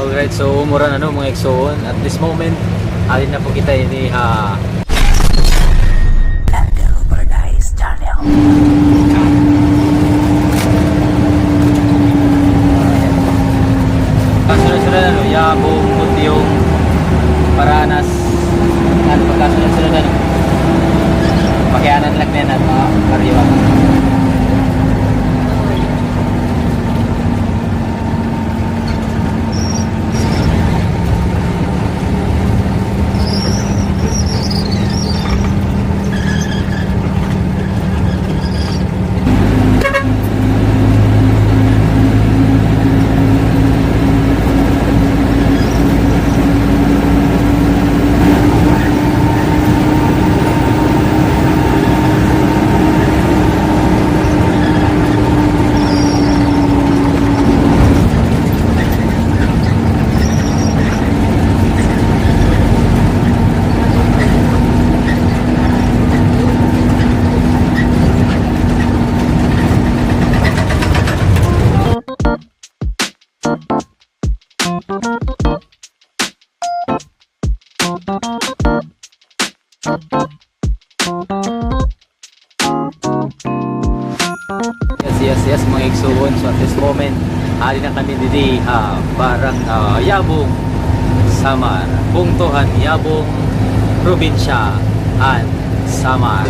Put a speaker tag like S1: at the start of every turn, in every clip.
S1: Alright, so mura na no mga Exoon. At this moment, alin na po kita ini
S2: Lando Paradise Channel.
S1: Kasunod-sunod ano, Yabong, Mutyong, Paranas, ano pagkasunod-sunod ano. Pakianan lang din at mga kariwa. Yes, mga Exoon. So at this moment, ali na kami didi barang Yabong, Samar. Bungtuhan, Yabong, Probinsya, and Samar.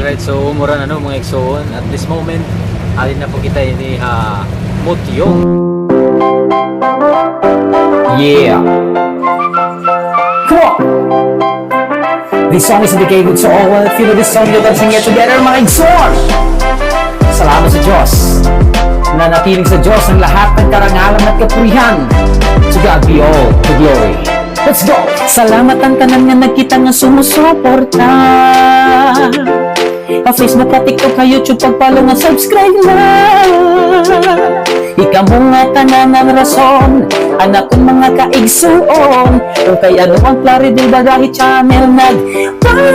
S1: Alright, so mura na no mga Exoon. At this moment, alin na po kita ini Mutyong.
S2: Yeah! Come on! This song is dedicated to all who feel this song, you can sing it together, mga Exoon! Salamat sa Diyos mananatiling sa Diyos ang lahat ng karangalan at kapurihan. To God be all the glory. Let's go!
S3: Salamat ang tanan nga nagkita nga sumusuporta. Facebook at TikTok ka YouTube pag-follow nga subscribe na. Ika mo nga tanan ang rason, anak kong mga kaigsuon. Kung kay ano ang Claridel Badahe Channel nagpapadayo.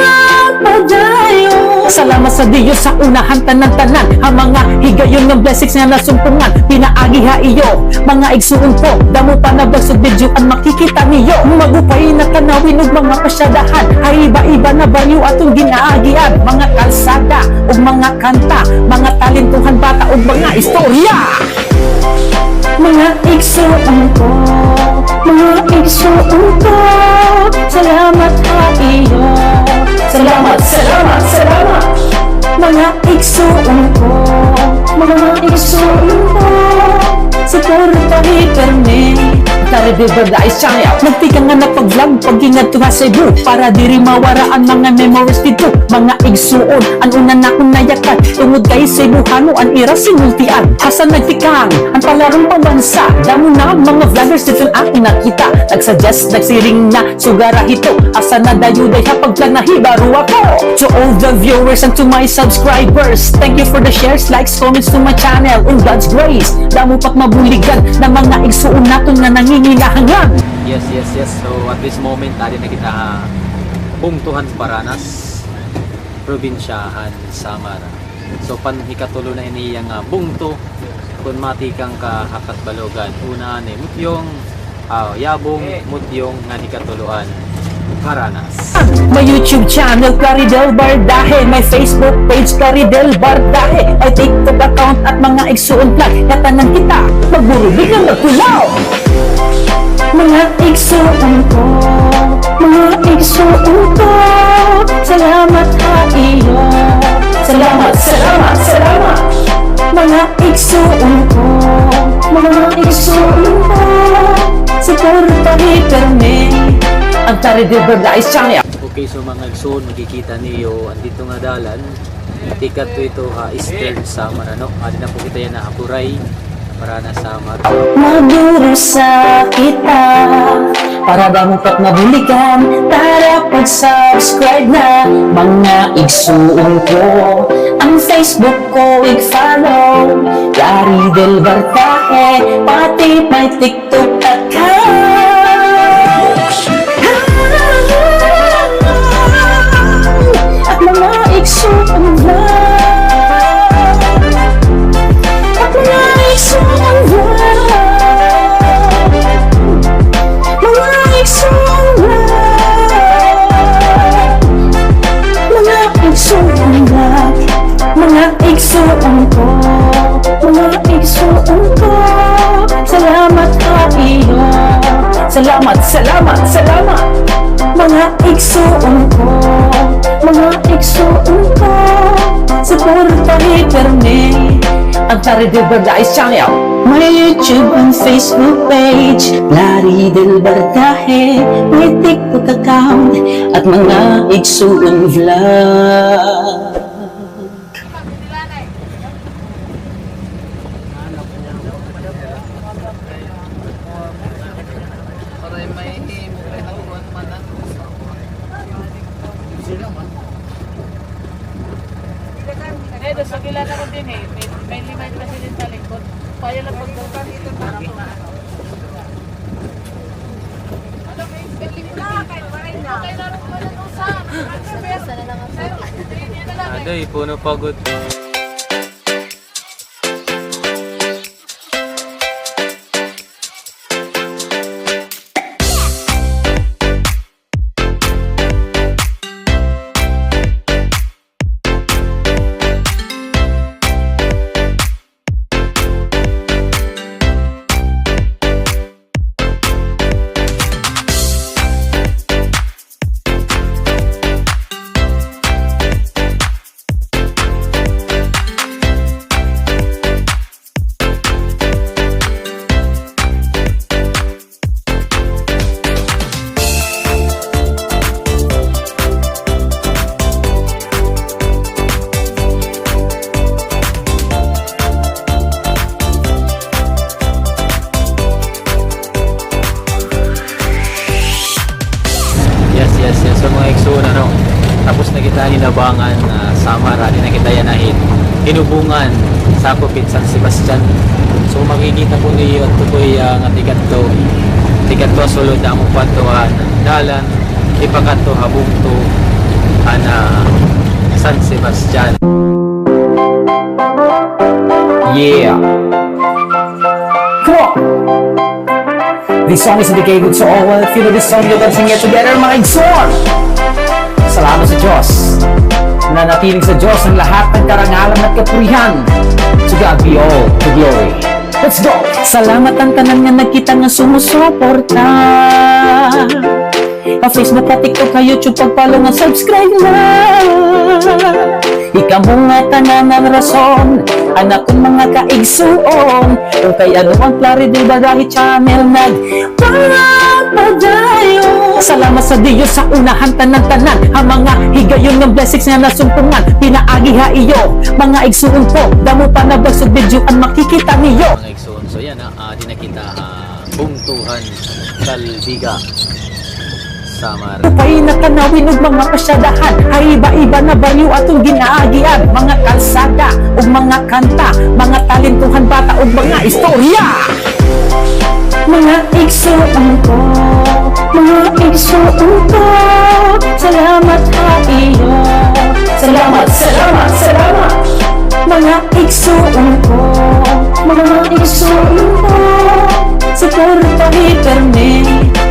S3: Salamat sa Diyos sa unahan tanan-tanan, ang mga higayon ng blessings nga nasumpungan. Pinaagi ha iyo, mga igsuon ko, damo pa na bagsod video ang makikita niyo. Magupay na tanawin ug mga pasyadahan, ay iba-iba na baryo atong ginaagian. Mga kalsada ug mga kanta, mga talentuhan bata ug mga istorya. Mga igsuon ko, mga igsuon ko, salamat ha iyo. Salamat, salamat, salamat. Mga igsuon ko, mga igsuon ko, suportahi perme. Claridel Badahe Channel nagtika nga napag-vlog pag-ingat to sa Cebu, para diri mawaraan mga memories dito. Mga igsuon, ang una na akong nayakan, tungod kay Cebuhano ang ira sinultian. Asa nagtikang ang palarong pambansa, damo na mga vloggers dito akong nakita. Nagsuggest, nagsiring na sugara hito, asa na dayuday hapag lang nahibaro ako. To all the viewers and to my subscribers, thank you for the shares, likes, comments to my channel. In God's grace, damo pat mabuligan na mga igsuon naton nga nangingilahangan.
S1: Yes. So at this moment, ari na kita Bungtuhan Paranas, Probinsyahan Samara. So panhikatulo na iniyang bungto kung matikang kahakat balogan. Una ni mutyong yabong mutyong nga nikatuluan Paranas.
S3: My YouTube channel Claridel Badahe, my Facebook page Claridel Badahe, my TikTok account at mga igsuon vlog. Katanan kita, magburubig ng magkulaw. Mga igsuon ko, mga igsuon ko, salamat ha iyo. Salamat, salamat, salamat. Mga igsuon ko, mga igsuon ko, suportahi perme. Ang Claridel Badahe Channel.
S1: Okay, so mga igsoon, makikita niyo andito nga dalan. Tikat to ito Eastern Samara, no? Adi na po kita yan na Apuray para na Samara.
S3: Maduro sa kita, para damukat mabuligan. Tara pag-subscribe na, mga igsuon ko. Ang Facebook ko i-follow, Claridel Badahe, pati may TikTok account. At mga igsuon vlog, at mga igsuon vlog, mga igsuon vlog, mga igsuon vlog, mga igsuon ko, mga igsuon ko, salamat ha iyo. Salamat, salamat, salamat. Mga igsuon ko, mga igsuon ko, suportahi perme. Ang Claridel Badahe Channel, my YouTube and Facebook page Claridel Badahe, may TikTok account at mga igsuon vlog.
S4: Sa kilala ko din may limay kasi din sa lingkod. Kaya lang pagbuka dito para kumaan. Ano may spelling na kahit pa rin na. Okay na rin pala nung sa.
S1: Aday, puno pagod. igsoon ano. Tapos na kita hinabangan Samar, di na kita yanahin hinubungan sa Kupit San Sebastian. So makikita po niyo at tukoy nga tikat to sulod na among patuhan dalan ipakato habong to ana San Sebastian.
S2: Yeah. Come on. This song is dedicated to all. If you know this song, you can sing it together, mga igsoon. Salamat sa Diyos. Nanatiling sa Diyos ang lahat ng karangalan at kapurihan. To God be all the glory. Let's go!
S3: Salamat ang tanan nga nagkita nga sumusuporta. Facebook at TikTok ka YouTube pagpalo nga subscribe na. Ikaw mo nga tanan ang rason, anak kong mga kaigsuon. Kung kay ano ang Plaridel Badahi Channel nagpapadayo. Salamat sa Diyos sa unahan tanan-tanan, ang mga higayon ng blessings nga nasumpungan. Pinaagi ha iyo, mga igsuon ko, damo pa na bagsog videoan makikita niyo.
S1: Mga igsoon, so yan di na kita bungtuhan Kalbiga Samar.
S3: Upay na tanawin ug mga pasyadahan, ay iba-iba na baryo atong ginaagian. Mga kalsada ug mga kanta, mga talentuhan bata ug mga istorya. Mga igsuon ko, mga igsuon ko, salamat ha iyo. Salamat, salamat, salamat. Mga igsuon ko, mga igsuon ko, suportahi permi.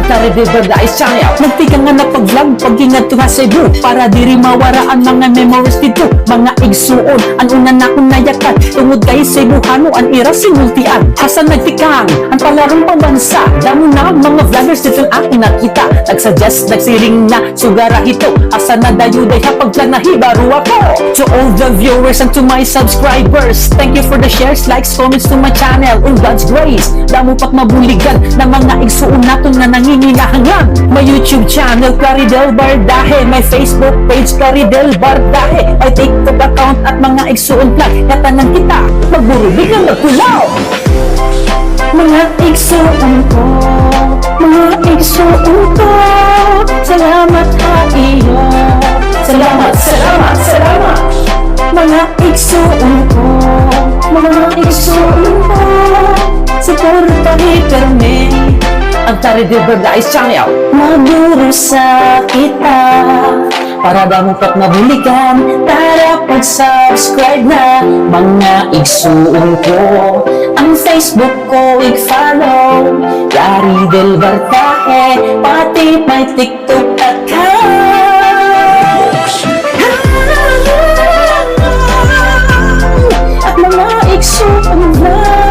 S3: Plaridel Badahi Channel nagtika nga na pag-vlog pag-ingat to ha Cebu para diri mawaraan mga memories dito. Mga igsuon ang una na akong nayakan tungod kay Cebuhano ang ira sinultian. Hasan nagtikang ang palarong pambansa, damo na mga vloggers dito ang aking nakita. Nagsuggest nagsiring na sugara hito, asa na dayuday ha pagplan na hibaro ako. To all the viewers and to my subscribers, thank you for the shares, likes, comments to my channel. In God's grace, damo pat mabuligan ng mga igsuon naton nga nangingilahangan. My YouTube channel Plaridel Badahi, my Facebook page Plaridel Badahi, my TikTok account at mga igsuon vlog. Katanan kita magburubig na magkulaw. Mga igsuon ko, mga igsuon ko, salamat ha iyo. Salamat, salamat, salamat. Mga igsuon ko, mga igsuon ko, suportahi permi. Ang Plaridel Badahi Channel maduro sa kita para damupat mabuligan. Tara pag-subscribe na mga igsuon ko. Ang Facebook ko i-follow, Plaridel Badahi, pati may TikTok account. At mga igsuon vlog,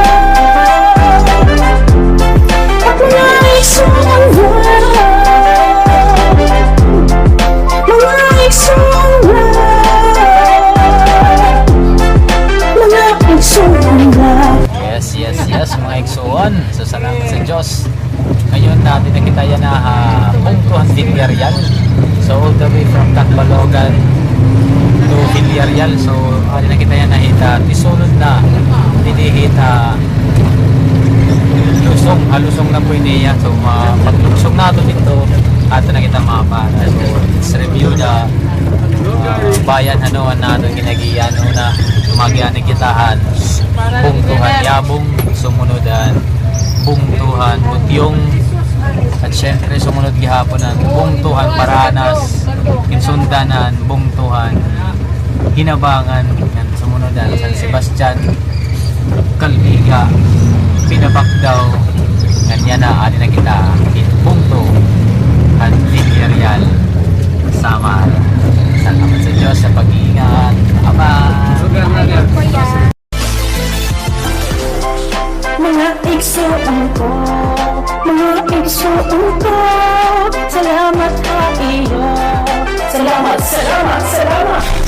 S1: Yes, mga igsuon. So salamat sa Diyos. Ngayon natin nakita yan na Pungtuhan Villarreal. So all the way from Tacloban to Villarreal. So nakita yan na hita tisulod na dinihita lusong na po niya. So paglusong nato dito ato na kita mga para. So let's review the bayan hanuan nato ginagiyan na tumagian ng kitahan Pungtuhan Yabong, sumunodan Pungtuhan Butyong, at syempre sumunod gihapon ng Pungtuhan Paranas, Kinsundanan, Pungtuhan Hinabangan, yan sumunodan San Sebastian, Kalbiga, Pinabakdaw, ganyan na na kita Pungtuhan Villarreal Samar. Salamat sa Diyos sa pag-iingat.
S3: mga igsuon ko, mga igsuon ko, salamat ha iyo. Salamat, salamat, salamat.